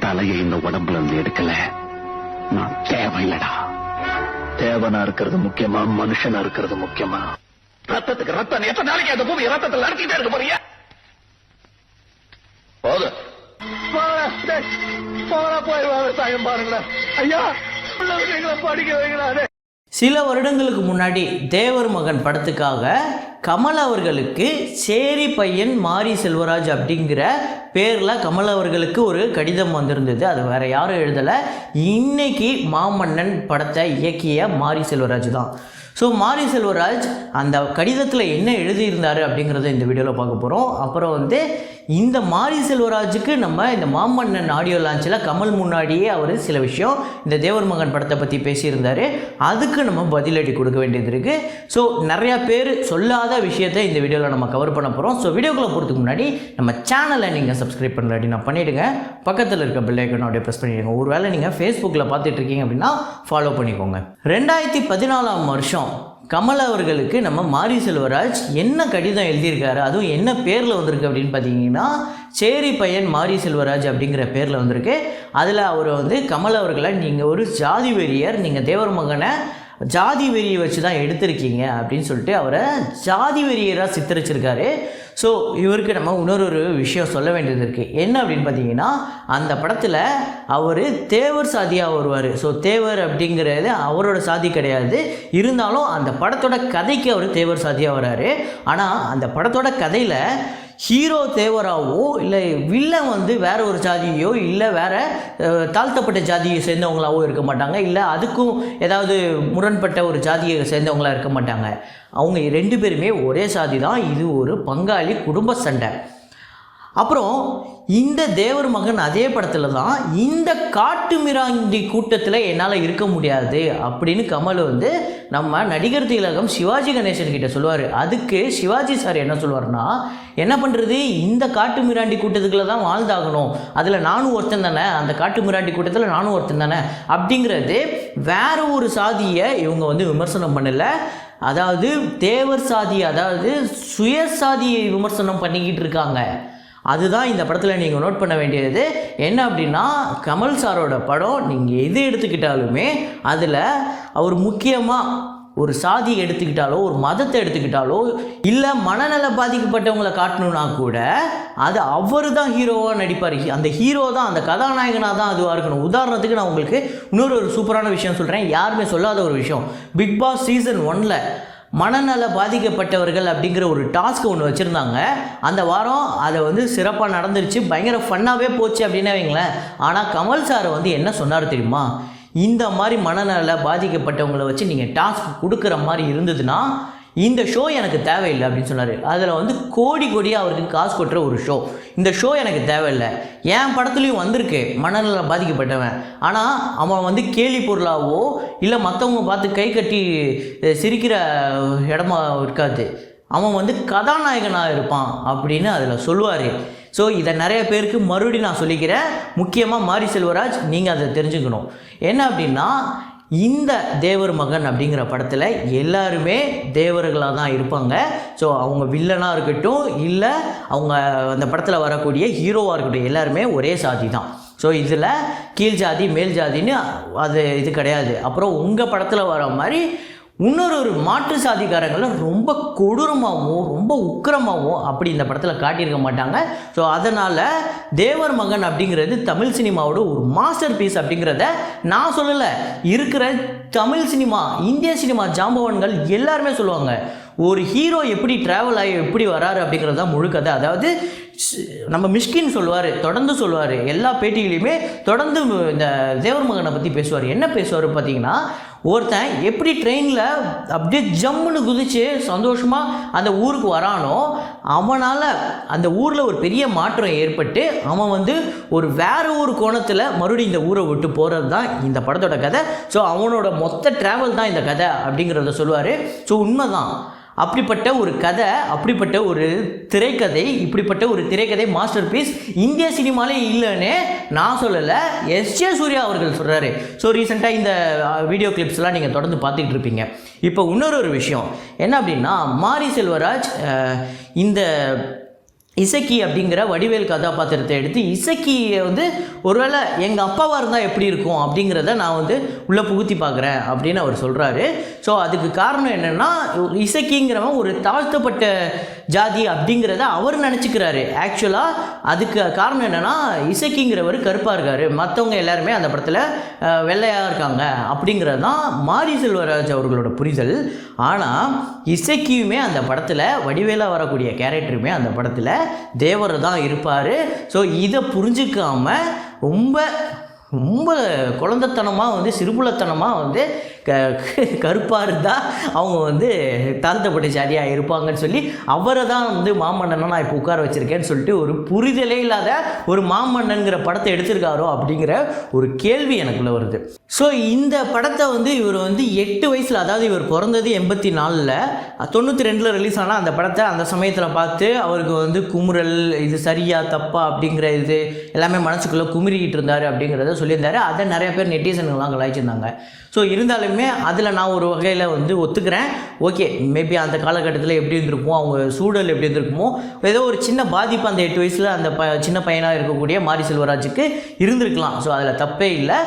தலையை இந்த உடம்புல இருந்து எடுக்கல நான் தேவையில்லடா. தேவனா இருக்கிறது முக்கியமா, மனுஷனா இருக்கிறது முக்கியமா? ரத்தத்துக்கு ரத்தம் எத்தனை நாளைக்கு அந்த பூமி ரத்தத்தில் நடத்திட்டே இருக்க போறீங்க? போதும் போய் விவசாயம் பாருங்களேன் ஐயா, படிக்க வைங்களா. சில வருடங்களுக்கு முன்னாடி தேவர் மகன் படத்துக்காக கமல் அவர்களுக்கு சேரி பையன் மாரி செல்வராஜ் அப்படிங்கிற பேரில் கமல் அவர்களுக்கு ஒரு கடிதம் வந்திருந்தது. அது வேறு யாரும் எழுதலை, இன்னைக்கு மாமன்னன் படத்தை இயக்கிய மாரி செல்வராஜ் தான். ஸோ மாரி செல்வராஜ் அந்த கடிதத்தில் என்ன எழுதியிருந்தார் அப்படிங்கிறத இந்த வீடியோவில் பார்க்க போகிறோம். அப்புறம் இந்த மாரி செல்வராஜுக்கு நம்ம இந்த மாமன்னன் ஆடியோ லான்ச்சில் கமல் முன்னாடியே அவர் சில விஷயம் இந்த தேவர் மகன் படத்தை பற்றி பேசியிருந்தார். அதுக்கு நம்ம பதிலடி கொடுக்க வேண்டியது இருக்குது. ஸோ நிறையா பேர் சொல்லாத விஷயத்தை இந்த வீடியோவில் நம்ம கவர் பண்ண போகிறோம். ஸோ வீடியோக்குள்ளே போகிறதுக்கு முன்னாடி நம்ம சேனலை நீங்கள் சப்ஸ்கிரைப் பண்ணலாட்டி நான் பண்ணிவிடுங்க. பக்கத்தில் இருக்க பெல் ஐக்கனை அப்படியே ப்ரெஸ் பண்ணிவிடுங்க. ஒரு வேளை நீங்கள் ஃபேஸ்புக்கில் பார்த்துட்டு இருக்கீங்க அப்படின்னா ஃபாலோ பண்ணிக்கோங்க. 2014 வருஷம் கமல் அவர்களுக்கு நம்ம மாரி செல்வராஜ் என்ன கடிதம் எழுதியிருக்காரு, அதுவும் என்ன பேரில் வந்திருக்கு அப்படின்னு பார்த்தீங்கன்னா சேரி பையன் மாரி செல்வராஜ் அப்படிங்கிற பேரில் வந்திருக்கு. அதில் அவர் கமல் அவர்களை நீங்கள் ஒரு ஜாதி வெறியர், நீங்கள் தேவர் மகனை ஜாதி வெறியை வச்சு தான் எடுத்திருக்கீங்க அப்படின்னு சொல்லிட்டு அவரை ஜாதி வெறியராக சித்தரிச்சிருக்காரு. ஸோ இவருக்கு நம்ம இன்னொரு விஷயம் சொல்ல வேண்டியது இருக்குது. என்ன அப்படின்னு பார்த்தீங்கன்னா அந்த படத்தில் அவர் தேவர் சாதியாக வருவார். ஸோ தேவர் அப்படிங்கிறது அவரோட சாதி கிடையாது, இருந்தாலும் அந்த படத்தோட கதைக்கு அவர் தேவர் சாதியாக வராரு. ஆனால் அந்த படத்தோட கதையில் ஹீரோ தேவராவோ இல்லை வில்லன் வேற ஒரு ஜாதியோ இல்லை வேற தாழ்த்தப்பட்ட ஜாதியை சேர்ந்தவங்களாவோ இருக்க மாட்டாங்க, இல்லை அதுக்கும் ஏதாவது முரண்பட்ட ஒரு ஜாதியை சேர்ந்தவங்களாக இருக்க மாட்டாங்க. அவங்க 2 பேருமே ஒரே சாதி தான். இது ஒரு பங்காளி குடும்ப சண்டை. அப்புறம் இந்த தேவர் மகன் அதே படத்தில் தான் இந்த காட்டு மிராண்டி கூட்டத்தில் என்னால் இருக்க முடியாது அப்படின்னு கமல் நம்ம நடிகர் திலகம் சிவாஜி கணேசன் கிட்ட சொல்லுவார். அதுக்கு சிவாஜி சார் என்ன சொல்லுவார்னா, என்ன பண்ணுறது, இந்த காட்டு மிராண்டி கூட்டத்துக்குள்ள தான் வாழ்ந்தாகணும், அதில் நானும் ஒருத்தன் தானே, அந்த காட்டு மிராண்டி கூட்டத்தில் நானும் ஒருத்தன் தானே அப்படிங்கிறது வேற ஒரு சாதியை இவங்க விமர்சனம் பண்ணலை. அதாவது தேவர் சாதி, அதாவது சுயசாதியை விமர்சனம் பண்ணிக்கிட்டு இருக்காங்க. அதுதான் இந்த படத்தில் நீங்கள் நோட் பண்ண வேண்டியது. என்ன அப்படின்னா கமல் சாரோட படம் நீங்கள் எது எடுத்துக்கிட்டாலுமே அதில் அவர் முக்கியமாக ஒரு சாதி எடுத்துக்கிட்டாலோ ஒரு மதத்தை எடுத்துக்கிட்டாலோ இல்லை மனநல பாதிக்கப்பட்டவங்களை காட்டணுன்னா கூட அது அவர் தான் ஹீரோவாக நடிப்பார். அந்த ஹீரோ தான், அந்த கதாநாயகனாக தான் அதுவாக இருக்கணும். உதாரணத்துக்கு நான் உங்களுக்கு இன்னொரு சூப்பரான விஷயம் சொல்கிறேன், யாருமே சொல்லாத ஒரு விஷயம். பிக் பாஸ் சீசன் 1 மனநல பாதிக்கப்பட்டவர்கள் அப்படிங்கிற ஒரு டாஸ்க் ஒன்று வச்சுருந்தாங்க. அந்த வாரம் அதை சிறப்பாக நடந்துருச்சு, பயங்கர ஃபன்னாகவே போச்சு அப்படின்னே வைங்களேன். ஆனால் கமல் சார் என்ன சொன்னார் தெரியுமா, இந்த மாதிரி மனநல பாதிக்கப்பட்டவங்களை வச்சு நீங்கள் டாஸ்க் கொடுக்குற மாதிரி இருந்ததுன்னா இந்த ஷோ எனக்கு தேவையில்லை அப்படின்னு சொன்னார். அதில் கோடியாக அவருக்கு காசு கொட்டுற ஒரு ஷோ, இந்த ஷோ எனக்கு தேவையில்லை. என் படத்துலையும் வந்திருக்கு மனநல பாதிக்கப்பட்டவன், ஆனால் அவன் கேலி பொருளாவோ இல்லை மற்றவங்க பார்த்து கை கட்டி சிரிக்கிற இடமா இருக்காது, அவன் கதாநாயகனாக இருப்பான் அப்படின்னு அதில் சொல்லுவார். ஸோ இதை நிறைய பேருக்கு மறுபடியும் நான் சொல்லிக்கிறேன், முக்கியமாக மாரி செல்வராஜ் நீங்கள் அதை தெரிஞ்சுக்கணும். என்ன அப்படின்னா இந்த தேவர் மகன் அப்படிங்கிற படத்தில் எல்லாருமே தேவர்களாக தான் இருப்பாங்க. ஸோ அவங்க வில்லனாக இருக்கட்டும் இல்லை அவங்க அந்த படத்தில் வரக்கூடிய ஹீரோவாக இருக்கட்டும், எல்லாருமே ஒரே சாதி தான். ஸோ இதில் கீழ் ஜாதி மேல் ஜாதின்னு இது கிடையாது. அப்புறம் உங்கள் படத்தில் வர மாதிரி இன்னொரு மாற்று சாதிக்காரங்களை ரொம்ப கொடூரமாகவும் ரொம்ப உக்கிரமாகவும் அப்படி இந்த படத்தில் காட்டியிருக்க மாட்டாங்க. ஸோ அதனால் தேவர் மகன் அப்படிங்கிறது தமிழ் சினிமாவோட ஒரு மாஸ்டர் பீஸ் அப்படிங்கிறத நான் சொல்லலை, இருக்கிற தமிழ் சினிமா இந்திய சினிமா ஜாம்பவான்கள் எல்லாருமே சொல்லுவாங்க. ஒரு ஹீரோ எப்படி ட்ராவல் ஆகி எப்படி வராரு அப்படிங்கிறது தான் முழு கதை. அதாவது நம்ம மிஷ்கின் தொடர்ந்து சொல்லுவார், எல்லா பேட்டிகளையுமே தொடர்ந்து இந்த தேவர் மகனை பற்றி பேசுவார். என்ன பேசுவார் பார்த்தீங்கன்னா, ஒருத்தன் எப்படி ட்ரெயினில் அப்படியே ஜம்முன்னு குதித்து சந்தோஷமாக அந்த ஊருக்கு வரானோ அவனால் அந்த ஊரில் ஒரு பெரிய மாற்றம் ஏற்பட்டு அவன் ஒரு வேற ஒரு கோணத்தில் மறுபடியும் இந்த ஊரை விட்டு போகிறது தான் இந்த படத்தோட கதை. ஸோ அவனோட மொத்த ட்ராவல் தான் இந்த கதை அப்படிங்கிறத சொல்லுவார். ஸோ உண்மைதான், அப்படிப்பட்ட ஒரு கதை, அப்படிப்பட்ட ஒரு திரைக்கதை, இப்படிப்பட்ட ஒரு திரைக்கதை மாஸ்டர் பீஸ் இந்திய சினிமாலே இல்லைன்னு நான் சொல்லலை, எஸ்.ஜே. சூர்யா அவர்கள் சொல்கிறாரு. ஸோ ரீசெண்டாக இந்த வீடியோ கிளிப்ஸ்லாம் நீங்கள் தொடர்ந்து பார்த்துக்கிட்டு இருப்பீங்க. இப்போ இன்னொரு விஷயம் என்ன அப்படின்னா, மாரி செல்வராஜ் இந்த இசக்கி அப்படிங்கிற வடிவேல் கதாபாத்திரத்தை எடுத்து இசக்கியை வந்து ஒருவேளை எங்கள் அப்பாவாக இருந்தால் எப்படி இருக்கும் அப்படிங்கிறத நான் வந்து உள்ளே புகுத்தி பார்க்குறேன் அப்படின்னு அவர் சொல்கிறாரு. ஸோ அதுக்கு காரணம் என்னென்னா, இசக்கிங்கிறவன் ஒரு தாழ்த்தப்பட்ட ஜாதி அப்படிங்கிறத அவர் நினச்சிக்கிறாரு. ஆக்சுவலாக அதுக்கு காரணம் என்னென்னா, இசக்கிங்கிறவர் கருப்பாக இருக்கார், மற்றவங்க எல்லாருமே அந்த படத்தில் வெள்ளையாக இருக்காங்க அப்படிங்கிறது தான் மாரி செல்வராஜ் அவர்களோட புரிதல். ஆனால் இசக்கியுமே அந்த படத்தில், வடிவேலாக வரக்கூடிய கேரக்டருமே அந்த படத்தில் தேவர் தான் இருப்பார். ஸோ இதை புரிஞ்சிக்காமல் ரொம்ப ரொம்ப குழந்தைத்தனமாக வந்து சிறுபுலத்தனமாக வந்து கருப்பாக இருந்தால் அவங்க வந்து தாழ்த்தப்பட்ட ஜாதியாக இருப்பாங்கன்னு சொல்லி அவரை தான் வந்து மாமன்னனை நான் இப்போ உட்கார வச்சுருக்கேன்னு சொல்லிட்டு ஒரு புரிதலே இல்லாத ஒரு மாமன்னன்கிற படத்தை எடுத்திருக்காரோ அப்படிங்கிற ஒரு கேள்வி எனக்குள்ளே வருது. ஸோ இந்த படத்தை வந்து இவர் வந்து 8 வயசில், அதாவது இவர் பிறந்தது 84, 92 ரிலீஸ் ஆனால் அந்த படத்தை அந்த சமயத்தில் பார்த்து அவருக்கு வந்து குமுறல், இது சரியா தப்பா அப்படிங்கிற இது எல்லாமே மனசுக்குள்ளே குமுறிக்கிட்டு இருந்தார் அப்படிங்கிறத சொல்லியிருந்தார். அதை நிறைய பேர் நெட்டிசன்கள்லாம் கலாய்ச்சிருந்தாங்க. ஸோ இருந்தாலுமே அதில் நான் ஒரு வகையில் வந்து ஒத்துக்கிறேன். ஓகே, மேபி அந்த காலகட்டத்தில் எப்படி இருந்திருக்கும், அவங்க சூழல் எப்படி இருந்திருக்குமோ, ஏதோ ஒரு சின்ன பாதிப்பு அந்த 8 வயசில் அந்த சின்ன பையனாக இருக்கக்கூடிய மாரி செல்வராஜுக்கு இருந்திருக்கலாம். ஸோ அதில் தப்பே இல்லை.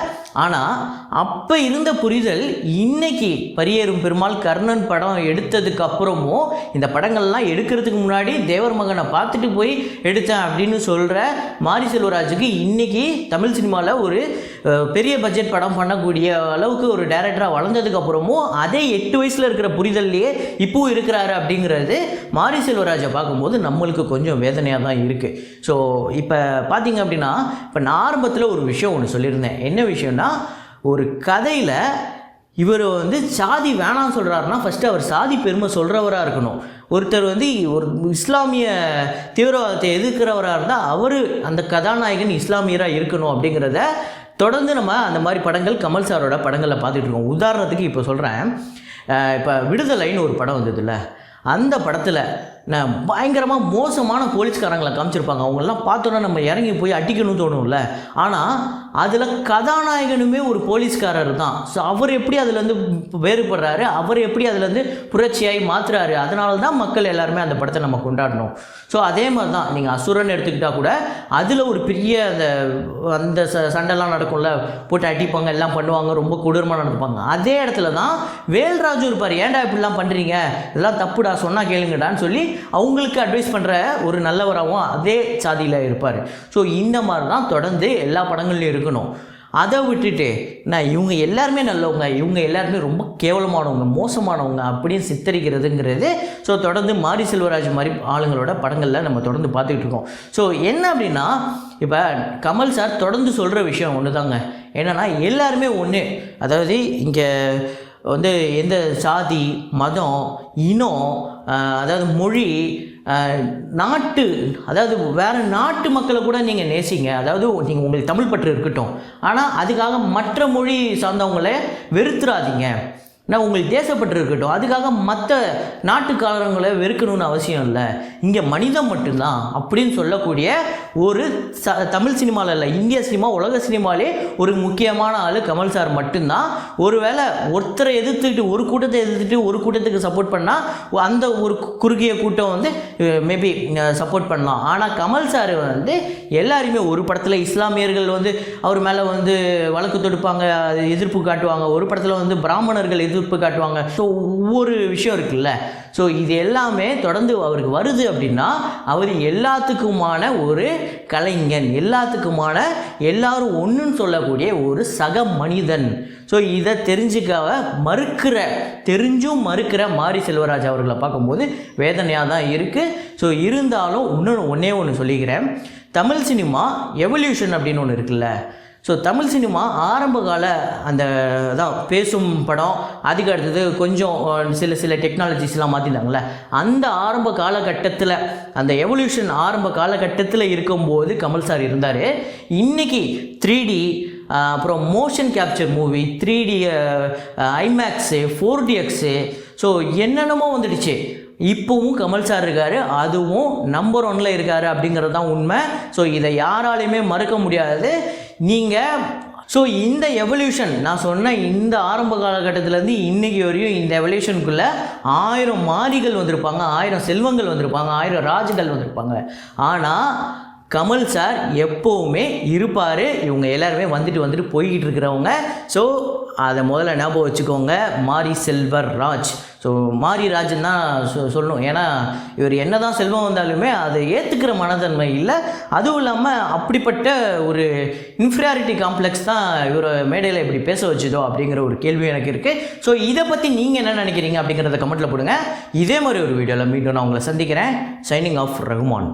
ஆனால் அப்போ இருந்த புரிதல் இன்னைக்கு பரியேறும் பெருமாள், கர்ணன் படம் எடுத்ததுக்கு அப்புறமும், இந்த படங்கள்லாம் எடுக்கிறதுக்கு முன்னாடி தேவர் மகனை பார்த்துட்டு போய் எடுத்தேன் அப்படின்னு சொல்கிற மாரி செல்வராஜுக்கு இன்னைக்கு தமிழ் சினிமாவில் ஒரு பெரிய பட்ஜெட் படம் பண்ணக்கூடிய அளவுக்கு ஒரு டைரக்டராக வளர்ந்ததுக்கு அப்புறமும் அதே 8 வயசில் இருக்கிற புரிதல்லையே இப்போவும் இருக்கிறாரு அப்படிங்கிறது மாரி செல்வராஜை பார்க்கும்போது நம்மளுக்கு கொஞ்சம் வேதனையாக தான் இருக்குது. ஸோ இப்போ பார்த்தீங்க அப்படின்னா, இப்போ நான் ஆரம்பத்தில் ஒரு விஷயம் ஒன்று சொல்லியிருந்தேன். என்ன விஷயம்னா, ஒரு கதையில் இவர் வந்து சாதி வேணாம்னு சொல்கிறாருன்னா ஃபஸ்ட்டு அவர் சாதி பெருமை சொல்கிறவராக இருக்கணும். ஒருத்தர் வந்து ஒரு இஸ்லாமிய தீவிரவாதத்தை எதிர்க்கிறவராக இருந்தால் அவர் அந்த கதாநாயகன் இஸ்லாமியராக இருக்கணும் அப்படிங்கிறத தொடர்ந்து நம்ம அந்த மாதிரி படங்கள் கமல் சாரோட படங்களில் பார்த்துட்டு இருக்கோம். உதாரணத்துக்கு இப்போ சொல்கிறேன், இப்போ விடுதலைன்னு ஒரு படம் வந்ததில்ல, அந்த படத்தில் நான் பயங்கரமாக மோசமான போலீஸ்காரங்களை காமிச்சிருப்பாங்க. அவங்களெலாம் பார்த்தோன்னா நம்ம இறங்கி போய் அடிக்கணும்னு தோணும்ல. ஆனால் அதில் கதாநாயகனுமே ஒரு போலீஸ்காரர் தான். ஸோ அவர் எப்படி அதுலேருந்து வேறுபடுறாரு, அவர் எப்படி அதுலேருந்து புரட்சியாகி மாற்றுறாரு, அதனால தான் மக்கள் எல்லாருமே அந்த படத்தை நம்ம கொண்டாடணும். ஸோ அதே மாதிரி தான் நீங்கள் அசுரன் எடுத்துக்கிட்டால் கூட அதில் ஒரு பெரிய அந்த சண்டைலாம் நடக்கும்ல, போட்டு அடிப்பாங்க, எல்லாம் பண்ணுவாங்க, ரொம்ப கொடூரமாக நடந்துப்பாங்க. அதே இடத்துல தான் வேல்ராஜு இருப்பார். ஏன்டா இப்படிலாம் பண்ணுறீங்க, இதெல்லாம் தப்புடா, சொன்னால் கேளுங்கடான்னு சொல்லி அவங்களுக்கு அட்வைஸ் பண்ணுற ஒரு நல்லவராகவும் அதே சாதியில் இருப்பார். ஸோ இந்த மாதிரி தான் தொடர்ந்து எல்லா படங்கள்லையும் இருக்கணும். அதை விட்டுட்டு நான் இவங்க எல்லாருமே நல்லவங்க, இவங்க எல்லாருமே ரொம்ப கேவலமானவங்க, மோசமானவங்க அப்படின்னு சித்தரிக்கிறதுங்கிறது ஸோ தொடர்ந்து மாரி செல்வராஜ் மாதிரி ஆளுங்களோட படங்களில் நம்ம தொடர்ந்து பார்த்துக்கிட்டு இருக்கோம். ஸோ என்ன அப்படின்னா, இப்போ கமல் சார் தொடர்ந்து சொல்கிற விஷயம் ஒன்று தாங்க, என்னென்னா எல்லாருமே ஒன்று. அதாவது இங்கே வந்து எந்த சாதி, மதம், இனம், அதாவது மொழி, நாட்டு, அதாவது வேறு நாட்டு மக்களை கூட நீங்கள் நேசிங்க, அதாவது நீங்கள் உங்களுக்கு தமிழ் பற்று இருக்கட்டும், ஆனால் அதுக்காக மற்ற மொழி சார்ந்தவங்களை வெறுத்துறாதீங்க. நான் உங்களுக்கு தேசப்பட்டு இருக்கட்டும், அதுக்காக மற்ற நாட்டுக்காரங்களை வெறுக்கணும்னு அவசியம் இல்லை. இங்கே மனிதம் மட்டும்தான் அப்படின்னு சொல்லக்கூடிய ஒரு தமிழ் சினிமாவில் இல்லை, இந்திய சினிமா, உலக சினிமாலே ஒரு முக்கியமான ஆள் கமல் சார் மட்டும்தான். ஒருவேளை ஒருத்தரை எதிர்த்துக்கிட்டு, ஒரு கூட்டத்தை எதிர்த்துட்டு ஒரு கூட்டத்துக்கு சப்போர்ட் பண்ணால் அந்த ஒரு குறுகிய கூட்டம் வந்து மேபி சப்போர்ட் பண்ணலாம். ஆனால் கமல் சார் வந்து எல்லாருமே, ஒரு படத்தில் இஸ்லாமியர்கள் வந்து அவர் மேலே வந்து வழக்கு தொடுப்பாங்க, எதிர்ப்பு காட்டுவாங்க, ஒரு படத்தில் வந்து பிராமணர்கள் எதிர்ப்பு காட்டுவாங்க. ஸோ ஒவ்வொரு விஷயம் இருக்குல்ல, ஸோ இது எல்லாமே தொடர்ந்து அவருக்கு வருது அப்படின்னா அவர் எல்லாத்துக்குமான ஒரு கலைஞன், எல்லாத்துக்குமான எல்லாரும் ஒன்றுன்னு சொல்லக்கூடிய ஒரு சக மனிதன். ஸோ இதை தெரிஞ்சும் மறுக்கிற மாரி செல்வராஜ் அவர்களை பார்க்கும்போது வேதனையாக தான் இருக்குது. ஸோ இருந்தாலும் ஒன்றே ஒன்று சொல்லிக்கிறேன், தமிழ் சினிமா எவல்யூஷன் அப்படின்னு ஒன்று இருக்குல்ல. ஸோ தமிழ் சினிமா ஆரம்ப கால அந்த தான் பேசும் படம், அதுக்கு அடுத்தது கொஞ்சம் சில டெக்னாலஜிஸ்லாம் மாற்றிருந்தாங்களே, அந்த ஆரம்ப காலகட்டத்தில், அந்த எவல்யூஷன் ஆரம்ப காலகட்டத்தில் இருக்கும்போது கமல் சார் இருந்தார். இன்றைக்கி 3D, அப்புறம் motion capture movie, 3D, IMAX, 4DX, so என்னென்னமோ வந்துடுச்சு. இப்போவும் கமல் சார் இருக்கார், அதுவும் நம்பர் 1ல் இருக்கார் அப்படிங்கிறது தான் உண்மை. ஸோ இதை யாராலையுமே மறுக்க முடியாது. நீங்கள் ஸோ இந்த எவல்யூஷன் நான் சொன்ன இந்த ஆரம்ப காலகட்டத்திலேருந்து இன்றைக்கி வரையும் இந்த எவல்யூஷனுக்குள்ளே 1000 மாரிகள் வந்திருப்பாங்க, 1000 செல்வங்கள் வந்திருப்பாங்க, 1000 ராஜுகள் வந்திருப்பாங்க. ஆனால் கமல் சார் எப்போவுமே இருப்பார். இவங்க எல்லாருமே வந்துட்டு போய்கிட்டு இருக்கிறவங்க. ஸோ அதை முதல்ல ஞாபகம் வச்சுக்கோங்க. மாரி செல்வராஜ். ஸோ மாரி ராஜன் தான் சொல்லணும். ஏன்னா இவர் என்ன தான் செல்வம் வந்தாலுமே அதை ஏற்றுக்கிற மனதன்மை இல்லை. அதுவும் இல்லாமல் அப்படிப்பட்ட ஒரு இன்ஃபீரியாரிட்டி காம்ப்ளெக்ஸ் தான் இவர் மேடையில் இப்படி பேச வச்சுதோ அப்படிங்கிற ஒரு கேள்வி எனக்கு இருக்குது. ஸோ இதை பற்றி நீங்கள் என்ன நினைக்கிறீங்க அப்படிங்கிறத கமெண்ட்டில் போடுங்க. இதே மாதிரி ஒரு வீடியோவில் மீண்டும் நான் உங்களை சந்திக்கிறேன். Signing off Rahman.